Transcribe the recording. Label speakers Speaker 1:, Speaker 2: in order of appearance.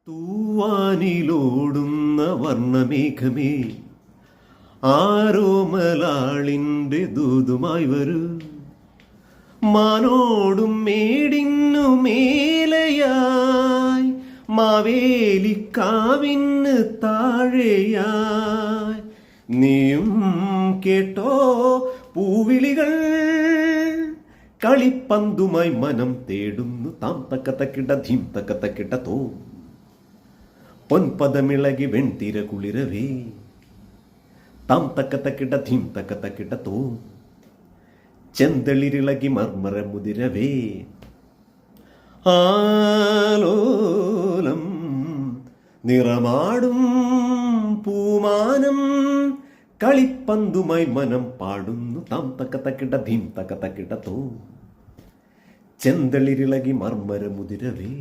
Speaker 1: തൂവാനിലോടുന്ന വർണ്ണമേഘമേ, ആരോമലാളിൻ്റെ ദൂതുമായി വരൂ. മാനോടും മേടിന്നു മേലയായി, മാവേലിക്കാവിന് താഴെയായി. നീയും കേട്ടോ പൂവിളികൾ, കളിപ്പന്തുമായി മനം തേടുന്നു. താം തക്കത്തക്കിട്ട ധീം തക്കത്തക്കിട്ട തോ. പൊൻപദമിളകി വെൺതിര കുളിരവേ, താം തക്കത്തക്കിട്ട ധീം തക്കത്തക്കിട്ട തോ. ചെന്തളിരിളകി മർമര മുതിരവേ, ആലോലം നിറമാടും പൂമാനം, കളിപ്പന്തുമായി മനം പാടുന്നു. താം തക്കത്തക്കിട്ട ധീം തക്കത്തക്കിട്ട തോ. ചെന്തളിരിളകി മർമര മുതിരവേ.